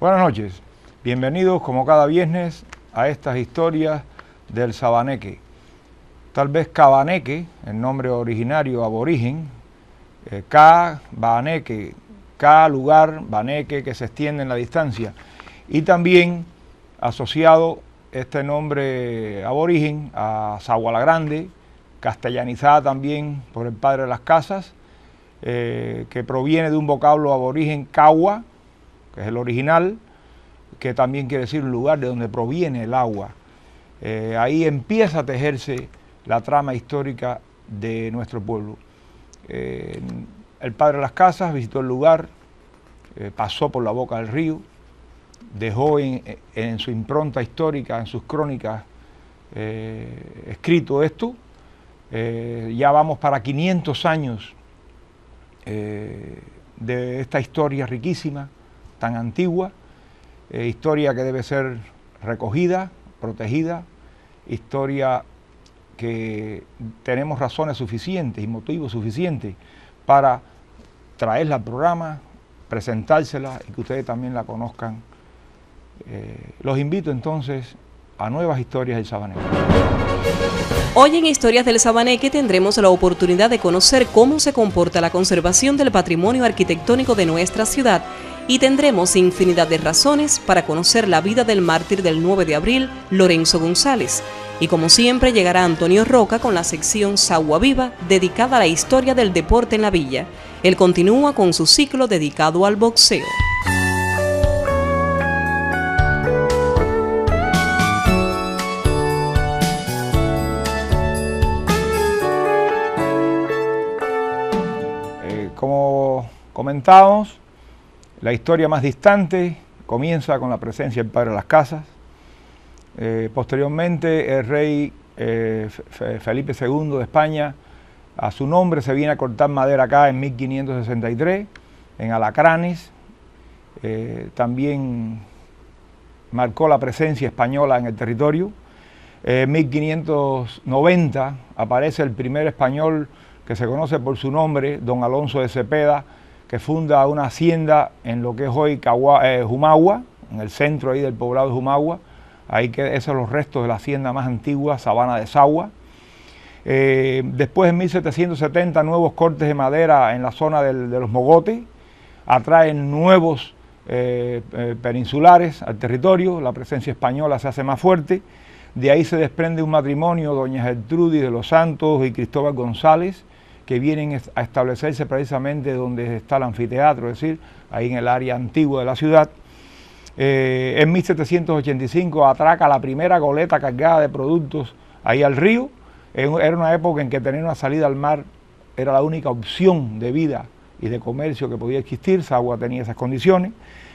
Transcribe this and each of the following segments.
Buenas noches, bienvenidos como cada viernes a estas historias del Sabaneque. Tal vez Cabaneque, el nombre originario aborigen, Baneque, lugar, Baneque, que se extiende en la distancia, y también asociado este nombre aborigen a Sagua la Grande, castellanizada también por el padre de las casas, que proviene de un vocablo aborigen Cagua, que es el original, que también quiere decir un lugar de donde proviene el agua. Ahí empieza a tejerse la trama histórica de nuestro pueblo. El padre de las casas visitó el lugar, pasó por la boca del río, dejó en su impronta histórica, en sus crónicas, escrito esto. Ya vamos para 500 años de esta historia riquísima, tan antigua, historia que debe ser recogida, protegida, historia que tenemos razones suficientes y motivos suficientes para traerla al programa, presentársela y que ustedes también la conozcan. Los invito entonces a nuevas historias del Sabaneque. Hoy en Historias del Sabaneque tendremos la oportunidad de conocer cómo se comporta la conservación del patrimonio arquitectónico de nuestra ciudad y tendremos infinidad de razones para conocer la vida del mártir del 9 de abril, Lorenzo González. Y como siempre llegará Antonio Roca con la sección Sagua Viva, dedicada a la historia del deporte en la villa. Él continúa con su ciclo dedicado al boxeo. Como comentábamos, la historia más distante comienza con la presencia del padre de las casas. Posteriormente, el rey Felipe II de España, a su nombre se viene a cortar madera acá en 1563, en Alacranes. También marcó la presencia española en el territorio. En 1590 aparece el primer español que se conoce por su nombre, don Alonso de Cepeda, que funda una hacienda en lo que es hoy Jumagua, en el centro ahí del poblado de Jumagua. Ahí que esos son los restos de la hacienda más antigua, Sabana de Sagua. Después en 1770 nuevos cortes de madera en la zona de los Mogotes, atraen nuevos peninsulares al territorio, la presencia española se hace más fuerte. De ahí se desprende un matrimonio, doña Gertrudis de los Santos y Cristóbal González, que vienen a establecerse precisamente donde está el anfiteatro, es decir, ahí en el área antigua de la ciudad. En 1785 atraca la primera goleta cargada de productos ahí al río. Era una época en que tener una salida al mar era la única opción de vida y de comercio que podía existir. Sagua tenía esas condiciones.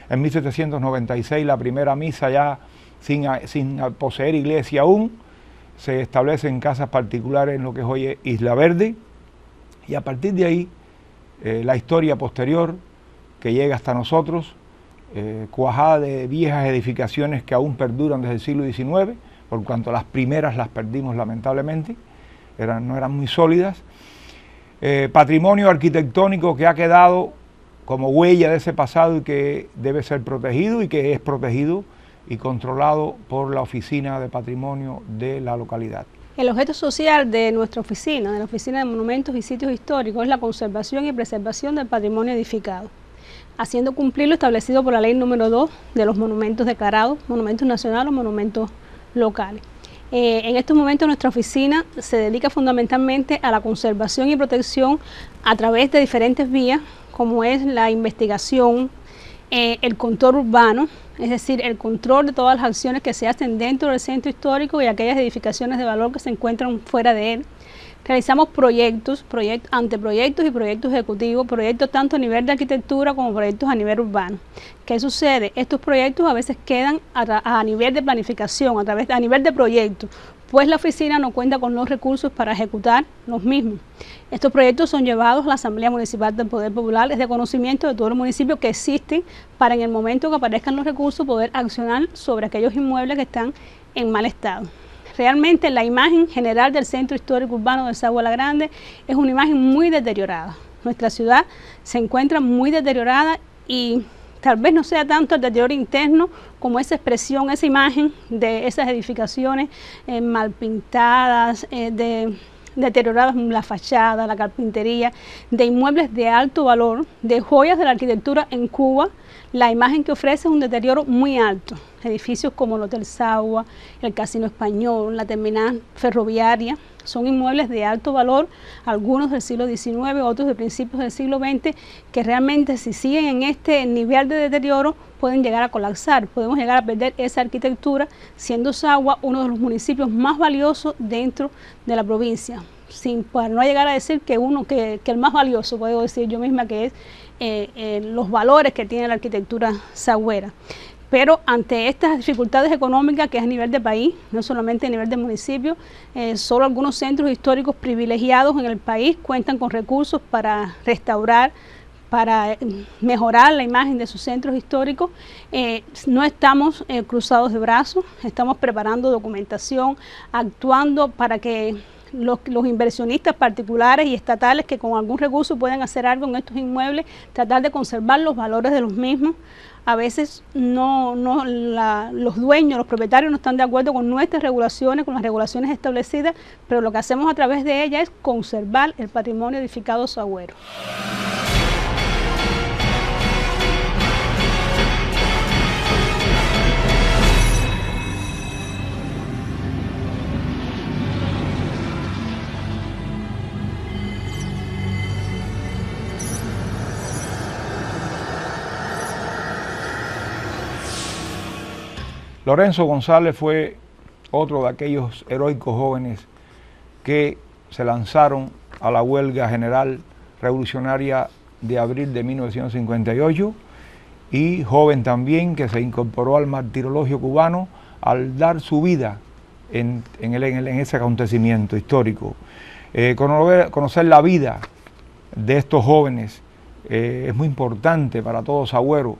En 1796 la primera misa ya sin poseer iglesia aún, se establece en casas particulares en lo que es hoy Isla Verde. Y a partir de ahí, la historia posterior que llega hasta nosotros, cuajada de viejas edificaciones que aún perduran desde el siglo XIX, por cuanto las primeras las perdimos lamentablemente, no eran muy sólidas. Patrimonio arquitectónico que ha quedado como huella de ese pasado y que debe ser protegido y que es protegido y controlado por la Oficina de Patrimonio de la localidad. El objeto social de nuestra oficina, de la Oficina de Monumentos y Sitios Históricos, es la conservación y preservación del patrimonio edificado, haciendo cumplir lo establecido por la ley número 2 de los monumentos declarados, monumentos nacionales o monumentos locales. En estos momentos nuestra oficina se dedica fundamentalmente a la conservación y protección a través de diferentes vías, como es la investigación, el control urbano, es decir, el control de todas las acciones que se hacen dentro del centro histórico y aquellas edificaciones de valor que se encuentran fuera de él. Realizamos proyectos, anteproyectos y proyectos ejecutivos, proyectos tanto a nivel de arquitectura como proyectos a nivel urbano. ¿Qué sucede? Estos proyectos a veces quedan a nivel de planificación, a nivel de proyectos, pues la oficina no cuenta con los recursos para ejecutar los mismos. Estos proyectos son llevados a la Asamblea Municipal del Poder Popular, es de conocimiento de todos los municipios que existen para en el momento que aparezcan los recursos poder accionar sobre aquellos inmuebles que están en mal estado. Realmente la imagen general del centro histórico urbano de Sagua la Grande es una imagen muy deteriorada. Nuestra ciudad se encuentra muy deteriorada y tal vez no sea tanto el deterioro interno como esa expresión, esa imagen de esas edificaciones mal pintadas, deterioradas la fachada, la carpintería, de inmuebles de alto valor, de joyas de la arquitectura en Cuba. La imagen que ofrece es un deterioro muy alto. Edificios como el Hotel Sagua, el Casino Español, la terminal ferroviaria, son inmuebles de alto valor, algunos del siglo XIX, otros de principios del siglo XX, que realmente si siguen en este nivel de deterioro pueden llegar a colapsar, podemos llegar a perder esa arquitectura, siendo Sagua uno de los municipios más valiosos dentro de la provincia. Para no llegar a decir que el más valioso, puedo decir yo misma que es los valores que tiene la arquitectura sagüera. Pero ante estas dificultades económicas que es a nivel de país, no solamente a nivel de municipio, solo algunos centros históricos privilegiados en el país cuentan con recursos para restaurar, para mejorar la imagen de sus centros históricos. No estamos cruzados de brazos, estamos preparando documentación, actuando para que los inversionistas particulares y estatales que con algún recurso pueden hacer algo en estos inmuebles, tratar de conservar los valores de los mismos. A veces los dueños, los propietarios no están de acuerdo con nuestras regulaciones, con las regulaciones establecidas, pero lo que hacemos a través de ellas es conservar el patrimonio edificado sagüero. Lorenzo González fue otro de aquellos heroicos jóvenes que se lanzaron a la huelga general revolucionaria de abril de 1958 y joven también que se incorporó al martirologio cubano al dar su vida en ese acontecimiento histórico. Conocer la vida de estos jóvenes es muy importante para todo sagüero,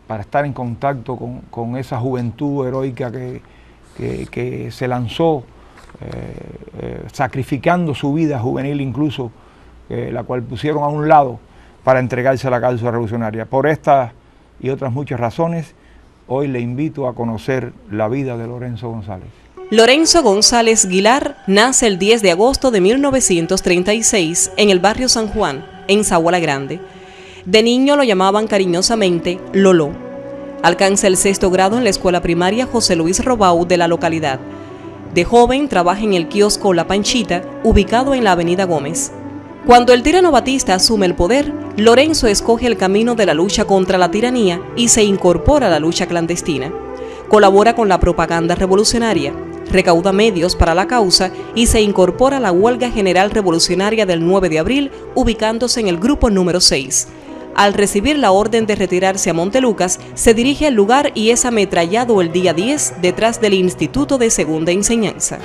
para estar en contacto con esa juventud heroica que se lanzó, sacrificando su vida juvenil incluso, la cual pusieron a un lado para entregarse a la causa revolucionaria. Por estas y otras muchas razones, hoy le invito a conocer la vida de Lorenzo González. Lorenzo González Guilar nace el 10 de agosto de 1936 en el barrio San Juan, en Sagua la Grande. De niño lo llamaban cariñosamente Lolo. Alcanza el 6º grado en la escuela primaria José Luis Robau de la localidad. De joven trabaja en el kiosco La Panchita, ubicado en la avenida Gómez. Cuando el tirano Batista asume el poder, Lorenzo escoge el camino de la lucha contra la tiranía y se incorpora a la lucha clandestina. Colabora con la propaganda revolucionaria, recauda medios para la causa y se incorpora a la huelga general revolucionaria del 9 de abril, ubicándose en el grupo número 6. Al recibir la orden de retirarse a Montelucas, se dirige al lugar y es ametrallado el día 10 detrás del Instituto de Segunda Enseñanza.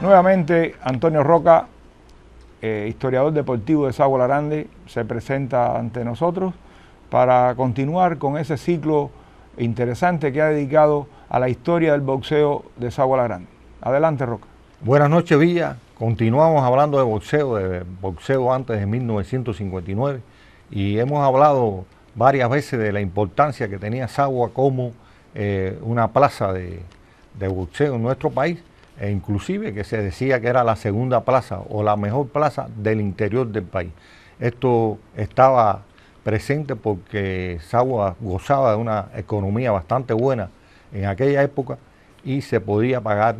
Nuevamente, Antonio Roca, historiador deportivo de Sagua la Grande, se presenta ante nosotros para continuar con ese ciclo interesante que ha dedicado a la historia del boxeo de Sagua la Grande. Adelante, Roca. Buenas noches, Villa. Continuamos hablando de boxeo antes de 1959 y hemos hablado varias veces de la importancia que tenía Sagua como una plaza de boxeo en nuestro país. E inclusive que se decía que era la segunda plaza o la mejor plaza del interior del país. Esto estaba presente porque Sagua gozaba de una economía bastante buena en aquella época y se podía pagar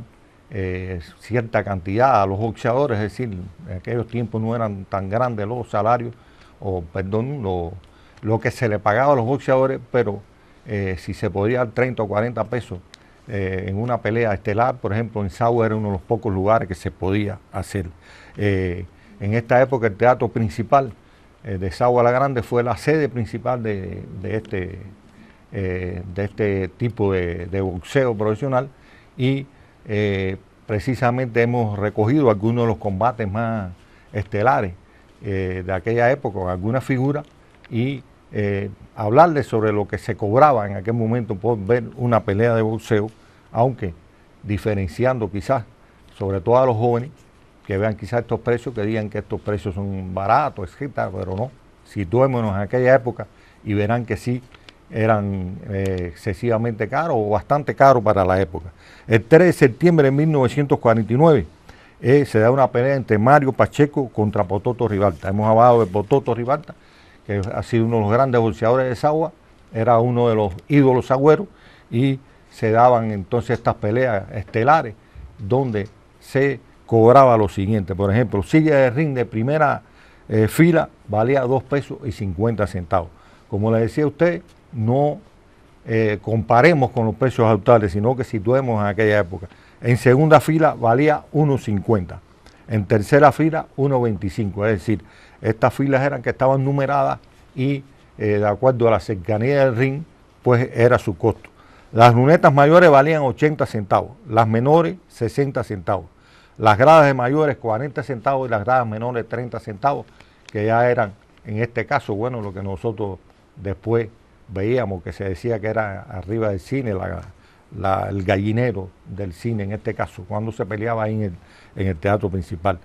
cierta cantidad a los boxeadores, es decir, en aquellos tiempos no eran tan grandes los salarios, lo que se le pagaba a los boxeadores, pero si se podía dar 30 o 40 pesos en una pelea estelar, por ejemplo, en Sagua era uno de los pocos lugares que se podía hacer. En esta época el teatro principal de Sagua la Grande fue la sede principal de de este tipo de boxeo profesional y precisamente hemos recogido algunos de los combates más estelares de aquella época, con algunas figuras, y hablarles sobre lo que se cobraba en aquel momento por ver una pelea de boxeo, aunque diferenciando quizás, sobre todo a los jóvenes, que vean quizás estos precios, que digan que estos precios son baratos, etcétera, pero no. Situémonos en aquella época y verán que sí eran excesivamente caros o bastante caros para la época. El 3 de septiembre de 1949 se da una pelea entre Mario Pacheco contra Pototo Ribalta. Hemos hablado de Pototo Ribalta, que ha sido uno de los grandes boxeadores de Sagua, era uno de los ídolos sagüeros, y se daban entonces estas peleas estelares donde se cobraba lo siguiente. Por ejemplo, silla de ring de primera fila valía 2 pesos y 50 centavos. Como le decía a usted, no comparemos con los precios actuales, sino que situemos en aquella época. En segunda fila valía 1.50, en tercera fila 1.25, es decir, estas filas eran que estaban numeradas y de acuerdo a la cercanía del ring, pues era su costo. Las lunetas mayores valían 80 centavos, las menores 60 centavos, las gradas de mayores 40 centavos y las gradas menores 30 centavos, que ya eran, en este caso, bueno, lo que nosotros después veíamos que se decía que era arriba del cine, el gallinero del cine, en este caso, cuando se peleaba ahí en el teatro principal.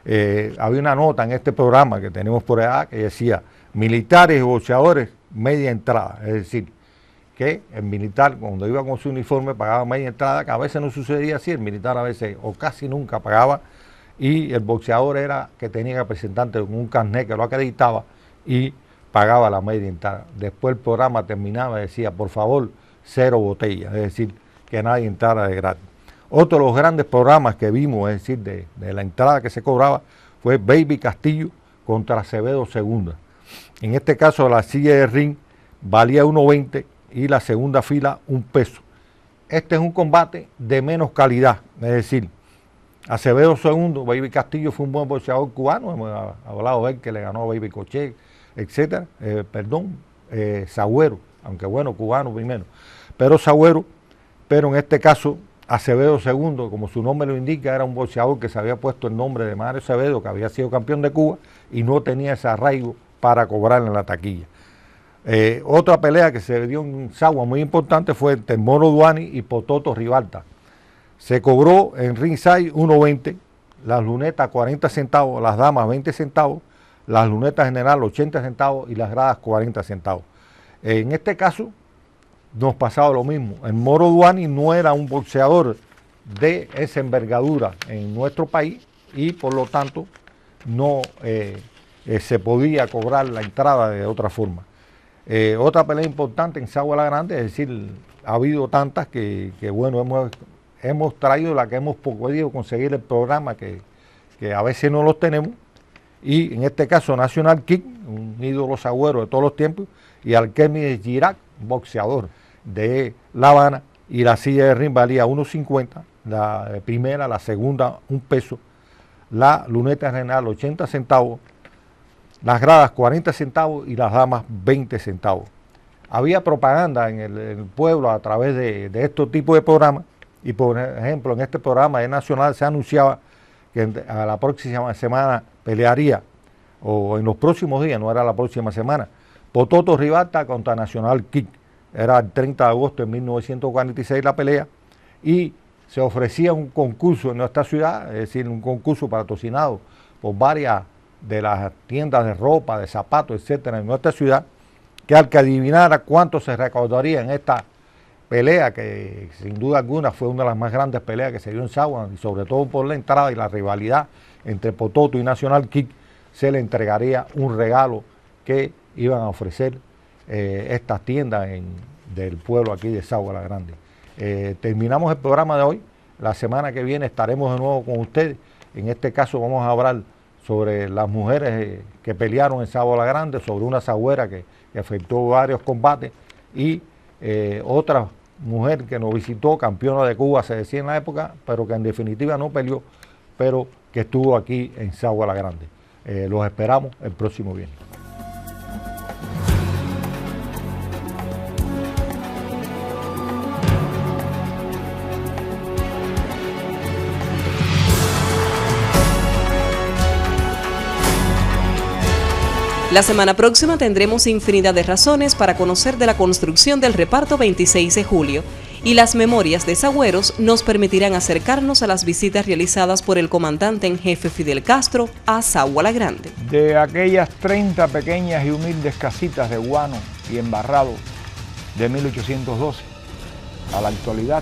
Había una nota en este programa que tenemos por allá que decía, militares y boxeadores, media entrada, es decir, que el militar cuando iba con su uniforme pagaba media entrada, que a veces no sucedía así, el militar a veces o casi nunca pagaba, y el boxeador era que tenía que presentarse con un carnet que lo acreditaba y pagaba la media entrada. Después el programa terminaba y decía, por favor, 0 botellas, es decir, que nadie entrara de gratis. Otro de los grandes programas que vimos, es decir, de la entrada que se cobraba, fue Baby Castillo contra Acevedo Segunda. En este caso la silla de ring valía 1.20 y la segunda fila 1 peso. Este es un combate de menos calidad, es decir, Acevedo Segundo, Baby Castillo fue un buen boxeador cubano, hemos hablado de él que le ganó a Baby Cochet, etcétera, sagüero, aunque bueno, cubano primero, pero sagüero, pero en este caso Acevedo Segundo, como su nombre lo indica, era un boxeador que se había puesto el nombre de Mario Acevedo, que había sido campeón de Cuba y no tenía ese arraigo para cobrar en la taquilla. Otra pelea que se dio en Sagua muy importante fue entre Moro Duani y Pototo Ribalta. Se cobró en ringside 1.20, las lunetas 40 centavos, las damas 20 centavos, las lunetas general 80 centavos y las gradas 40 centavos. En este caso nos pasaba lo mismo. El Moro Duani no era un boxeador de esa envergadura en nuestro país y por lo tanto no se podía cobrar la entrada de otra forma. Otra pelea importante en Sagua la Grande, es decir, ha habido tantas que bueno, hemos traído la que hemos podido conseguir el programa, que a veces no los tenemos, y en este caso National Kid, un ídolo sagüero de todos los tiempos, y Arquemedes Girac, boxeador de La Habana, y la silla de ring valía 1.50, la primera, la segunda 1 peso, la luneta general 80 centavos, las gradas 40 centavos y las damas 20 centavos. Había propaganda en el pueblo a través de estos tipos de programas, y por ejemplo en este programa de Nacional se anunciaba que a la próxima semana pelearía, o en los próximos días, no era la próxima semana, Pototo Ribalta contra National Kid. Era el 30 de agosto de 1946 la pelea, y se ofrecía un concurso en nuestra ciudad, es decir, un concurso patrocinado por varias de las tiendas de ropa, de zapatos, etcétera, en nuestra ciudad, que al que adivinara cuánto se recaudaría en esta pelea, que sin duda alguna fue una de las más grandes peleas que se dio en Sagua, y sobre todo por la entrada y la rivalidad entre Pototo y National Kid, se le entregaría un regalo que iban a ofrecer estas tiendas del pueblo aquí de Sagua la Grande. Terminamos el programa de hoy. La semana que viene estaremos de nuevo con ustedes. En este caso vamos a hablar sobre las mujeres que pelearon en Sagua la Grande, sobre una sagüera que efectuó varios combates, y otra mujer que nos visitó, campeona de Cuba, se decía en la época, pero que en definitiva no peleó, pero que estuvo aquí en Sagua la Grande. Los esperamos el próximo viernes. La semana próxima tendremos infinidad de razones para conocer de la construcción del reparto 26 de julio, y las memorias de Sagüeros nos permitirán acercarnos a las visitas realizadas por el comandante en jefe Fidel Castro a Sagua la Grande. De aquellas 30 pequeñas y humildes casitas de guano y embarrado de 1812 a la actualidad,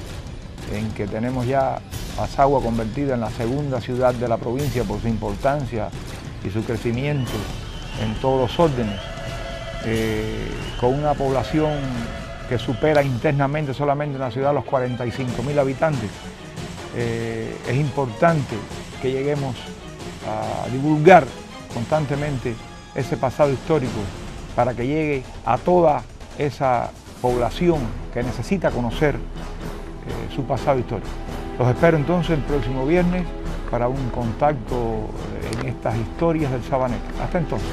en que tenemos ya a Sagua convertida en la segunda ciudad de la provincia por su importancia y su crecimiento en todos los órdenes, con una población que supera internamente solamente en la ciudad los 45.000 habitantes. Es importante que lleguemos a divulgar constantemente ese pasado histórico para que llegue a toda esa población que necesita conocer su pasado histórico. Los espero entonces el próximo viernes para un contacto en estas historias del Sabaneque. Hasta entonces.